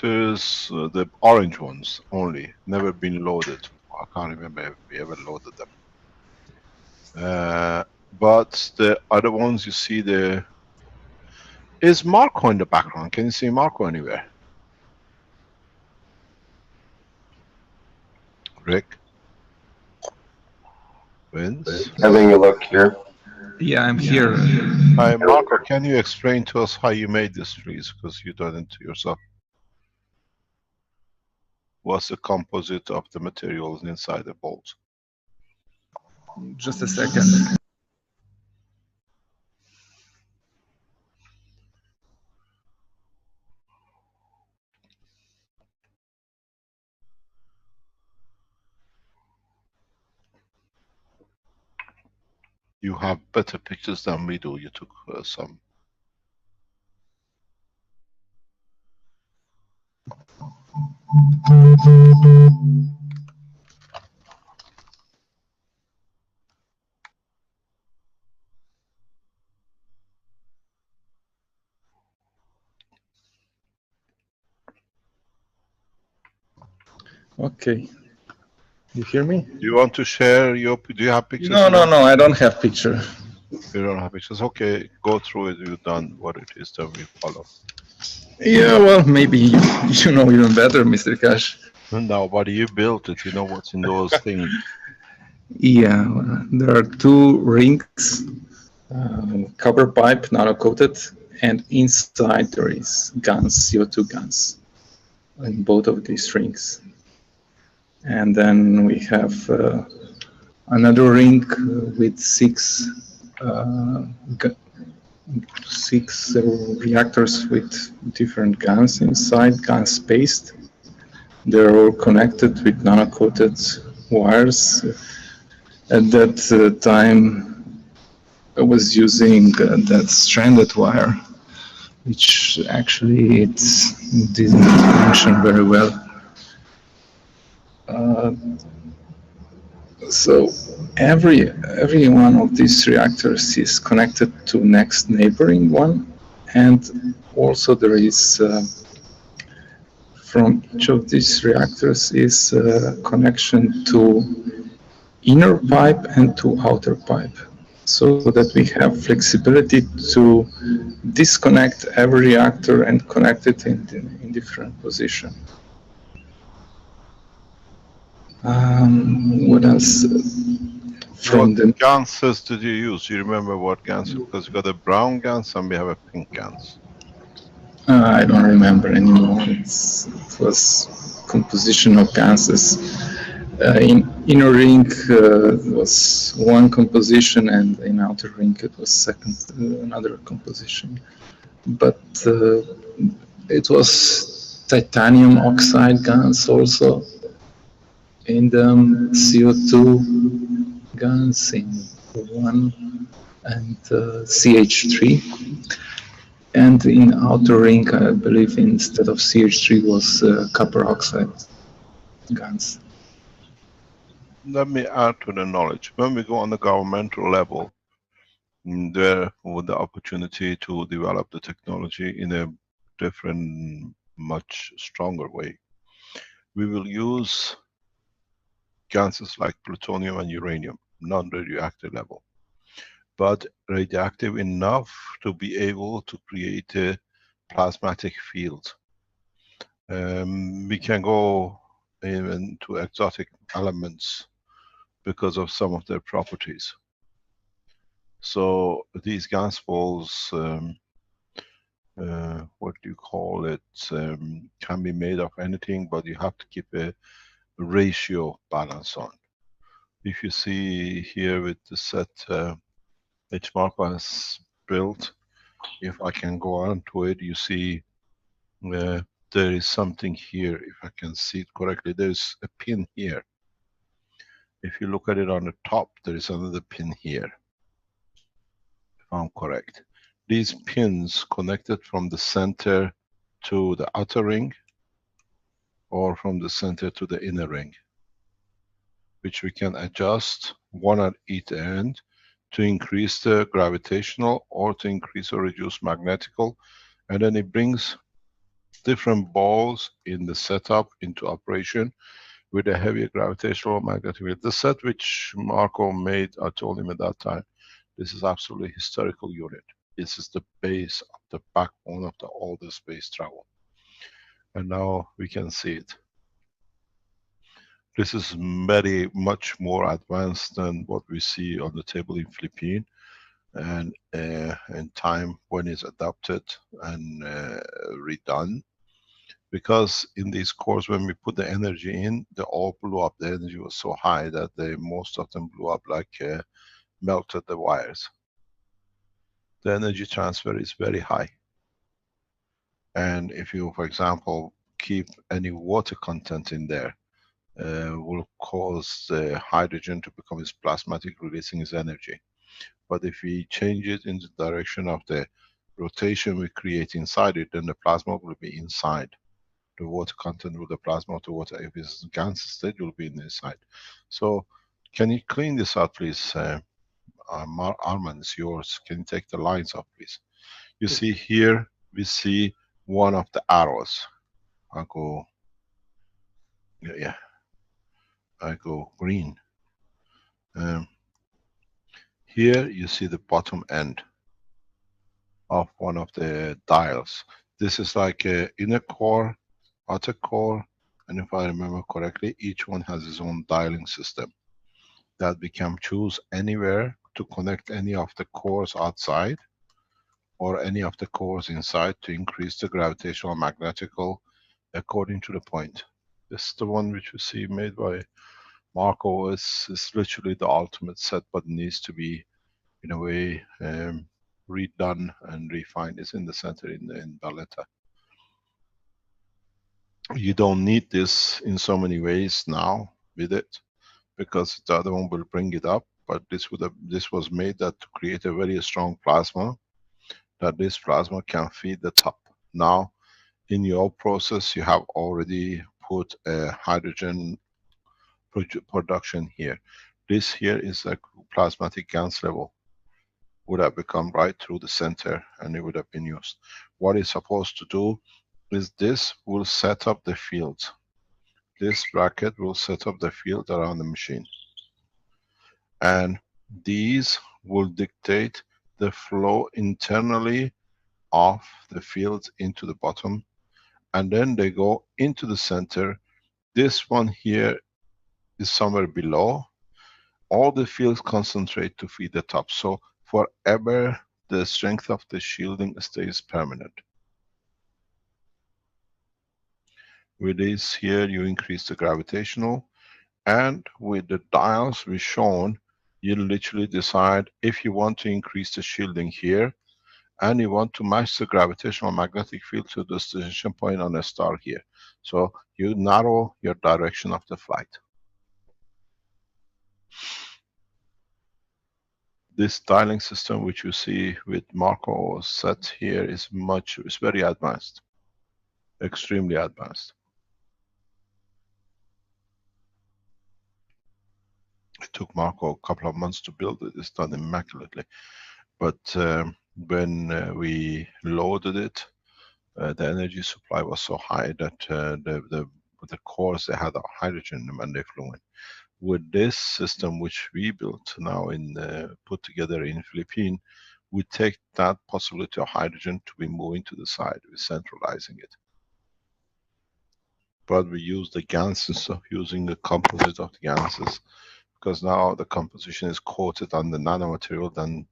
reactors, the orange ones only, never been loaded. I can't remember if we ever loaded them. But the other ones you see there, is Marco in the background? Can you see Marco anywhere? Rick? Vince? Having a look here. Yeah, I'm here. Hi Marco, can you explain to us how you made these trees? Because you done it yourself. What's the composite of the materials inside the bolt? Just a second. You have better pictures than we do. You took some. Okay. You hear me? Do you want to share your? Do you have pictures? No, I don't have picture. You don't have pictures. Okay, go through it. You've done what it is that we follow. Yeah, well, maybe you know even better, Mr. Cash. No, but you built it. You know what's in those things. Yeah, there are two rings, copper pipe, nano-coated, and inside there is guns, CO2 guns, in both of these rings. And then we have another ring with six reactors with different guns inside, guns spaced. They're all connected with nano-coated wires. At that time, I was using that stranded wire, which actually it didn't function very well. So every one of these reactors is connected to next neighboring one, and also there is from each of these reactors is a connection to inner pipe and to outer pipe, so that we have flexibility to disconnect every reactor and connect it in different position. What else? From What the ganses did you use? You remember what ganses? Because we got a brown gans and we have a pink gans. I don't remember anymore. It was composition of gases. In inner ring was one composition, and in outer ring it was another composition. But it was titanium oxide gas also, and CO2 gas in one, and CH3. And in outer ring, I believe instead of CH3 was copper oxide gas. Let me add to the knowledge. When we go on the governmental level, there with the opportunity to develop the technology in a different, much stronger way. We will use gases like plutonium and uranium, non-radioactive level, but radioactive enough to be able to create a plasmatic field. We can go even to exotic elements because of some of their properties. So these gas balls, what do you call it, can be made of anything, but you have to keep a ratio balance on. If you see here with the set which Marco has built, if I can go on to it, you see there is something here. If I can see it correctly, there's a pin here. If you look at it on the top, there is another pin here, if I'm correct. These pins connected from the center to the outer ring, or from the center to the inner ring, which we can adjust one at each end to increase the gravitational or to increase or reduce magnetical, and then it brings different balls in the setup into operation with a heavier gravitational magnetic field. The set which Marco made, I told him at that time, this is absolutely historical unit. This is the base of the backbone of all the space travel. And now we can see it. This is very much more advanced than what we see on the table in Philippines. And in time when it's adapted and redone, because in these cores when we put the energy in, they all blew up. The energy was so high that most of them blew up, like melted the wires. The energy transfer is very high, and if you, for example, keep any water content in there, will cause the hydrogen to become its plasmatic, releasing its energy. But if we change it in the direction of the rotation we create inside it, then the plasma will be inside. The water content with the plasma to water, if it's gas state, will be in the inside. So, can you clean this out, please? Arman, it's yours. Can you take the lines off, please? You see here, we see one of the arrows. I go, yeah, I go green. Here you see the bottom end of one of the dials. This is like a inner core, outer core, and if I remember correctly, each one has its own dialing system that we can choose anywhere to connect any of the cores outside or any of the cores inside to increase the gravitational magnetical according to the point. This is the one which you see made by Marco. Is literally the ultimate set, but needs to be in a way redone and refined. It's in the center in Valletta. You don't need this in so many ways now with it, because the other one will bring it up, but this was made that to create a very strong plasma, that this plasma can feed the top. Now in your process you have already put a hydrogen production here. This here is a plasmatic GANS level, would have become right through the center and it would have been used. What it's supposed to do is this will set up the fields. This bracket will set up the field around the machine. And these will dictate the flow internally of the fields into the bottom. And then they go into the center. This one here is somewhere below. All the fields concentrate to feed the top. So forever the strength of the shielding stays permanent. With this here you increase the gravitational, and with the dials we've shown, you literally decide if you want to increase the shielding here and you want to match the gravitational magnetic field to the destination point on a star here. So you narrow your direction of the flight. This dialing system which you see with Marco set here is very advanced, extremely advanced. It took Marco a couple of months to build it. It's done immaculately. But when we loaded it, the energy supply was so high that the cores, they had hydrogen in them and they flew in. With this system which we built now put together in Philippines, we take that possibility of hydrogen to be moving to the side. We're centralizing it. But we use the GANs instead of using the composite of the GANs, because now the composition is coated on the nanomaterial than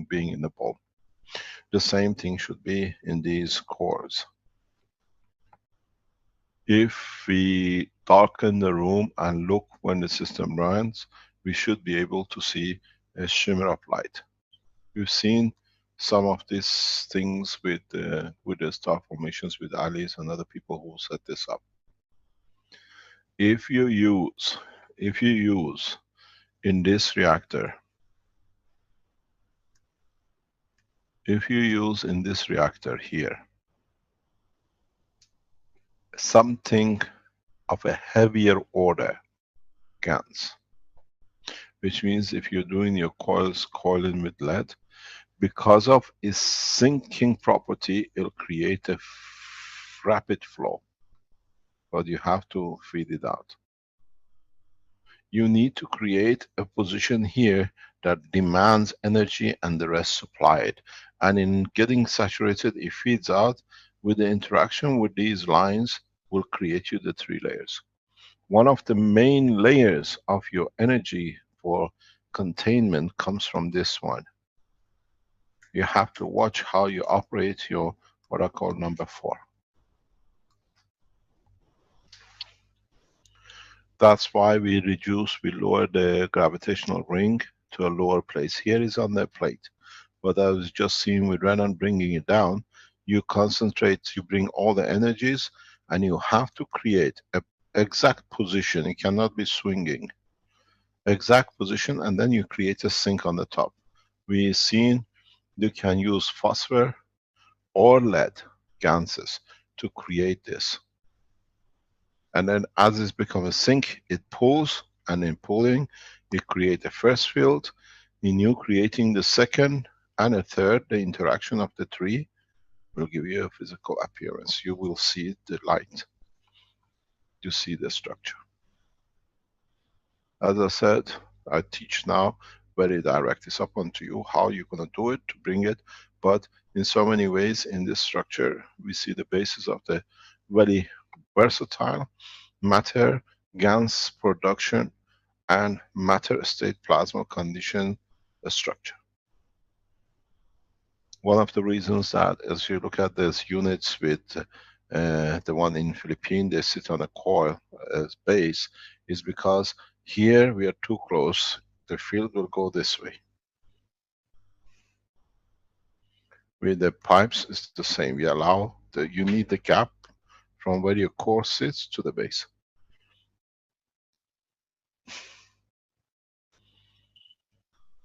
being in the bulb. The same thing should be in these cores. If we darken the room and look when the system runs, we should be able to see a shimmer of light. We've seen some of these things with the star formations with Alice and other people who set this up. If you use in this reactor, here something of a heavier order GANs, which means if you're doing your coils coiling with lead, because of its sinking property, it'll create a rapid flow, but you have to feed it out. You need to create a position here that demands energy and the rest supply it. And in getting saturated, it feeds out. With the interaction with these lines will create you the 3 layers. One of the main layers of your energy for containment comes from this one. You have to watch how you operate your, what I call number 4. That's why we lower the gravitational ring to a lower place. Here is on the plate. But I was just seeing with Renan bringing it down, you concentrate, you bring all the energies, and you have to create a exact position. It cannot be swinging. Exact position, and then you create a sink on the top. We've seen you can use phosphor or lead ganses to create this. And then as it's become a sink, it pulls, and in pulling, you create a first field. In you creating the second and a third, the interaction of the 3 will give you a physical appearance. You will see the light. You see the structure. As I said, I teach now very direct. It's up onto you how you're going to do it to bring it. But in so many ways in this structure, we see the basis of the very versatile matter, GANs production, and matter state plasma condition structure. One of the reasons that as you look at these units with the one in Philippines, they sit on a coil as base, is because here we are too close, the field will go this way. With the pipes, it's the same. You allow, you need the gap from where your core sits to the base.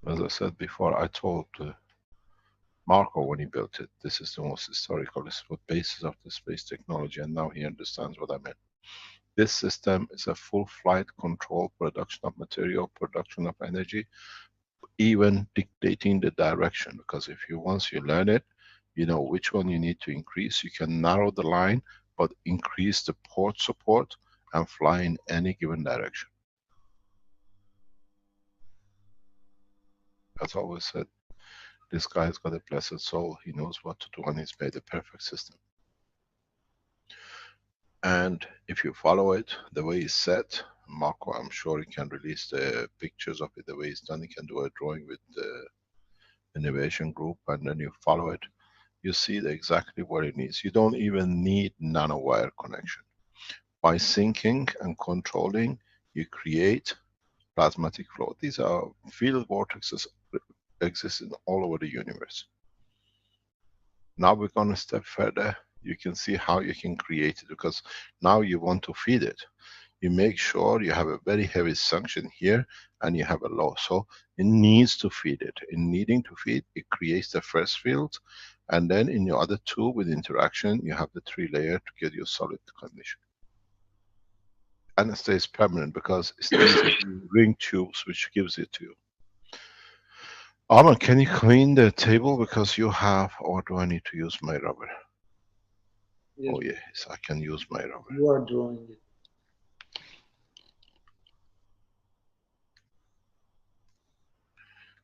As I said before, I told Marco when he built it, this is the most historical, this is what basis of the space technology, and now he understands what I meant. This system is a full flight control, production of material, production of energy, even dictating the direction, because if you, once you learn it, you know which one you need to increase. You can narrow the line, but increase the port support and fly in any given direction. As I always said, this guy's got a blessed soul. He knows what to do and he's made a perfect system. And if you follow it the way it's set, Marco, I'm sure he can release the pictures of it the way it's done. He can do a drawing with the innovation group, and then you follow it. You see exactly what it needs. You don't even need nanowire connection. By syncing and controlling, you create plasmatic flow. These are field vortexes existing all over the universe. Now we're going to step further. You can see how you can create it, because now you want to feed it. You make sure you have a very heavy suction here and you have a low. So it needs to feed it. In needing to feed, it creates the first field, and then in your other 2 with interaction, you have the 3 layer to get your solid condition. And it stays permanent because it's these ring tubes which gives it to you. Arman, can you clean the table because you have, or do I need to use my rubber? Yes. Oh yes, I can use my rubber. You are doing it.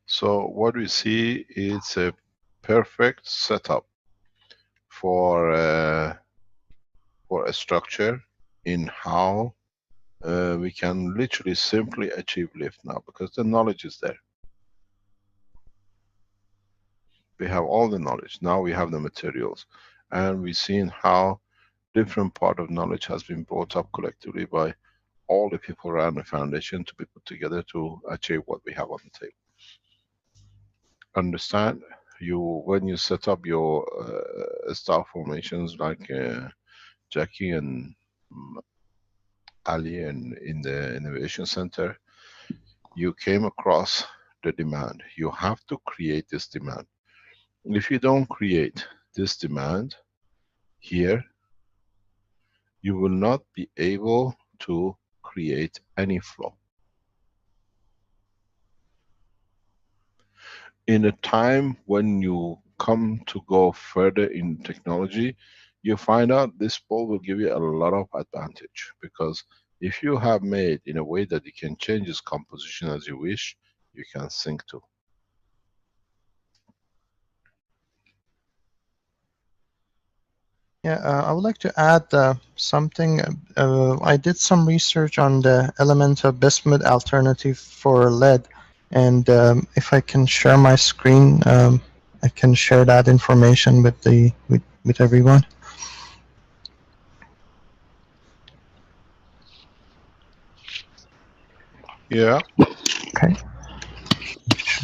So what we see is a perfect setup for a structure in how we can literally simply achieve lift now, because the knowledge is there. We have all the knowledge. Now we have the materials, and we've seen how different part of knowledge has been brought up collectively by all the people around the foundation to be put together to achieve what we have on the table. Understand? When you set up your star formations like Jackie and Ali and in the Innovation Center, you came across the demand. You have to create this demand. If you don't create this demand here, you will not be able to create any flow. In a time when you come to go further in technology, you find out this bulb will give you a lot of advantage, because if you have made in a way that you can change its composition as you wish, you can sync to. Yeah, I would like to add something. I did some research on the elemental bismuth alternative for lead, and if I can share my screen, I can share that information with with everyone. Yeah. Okay.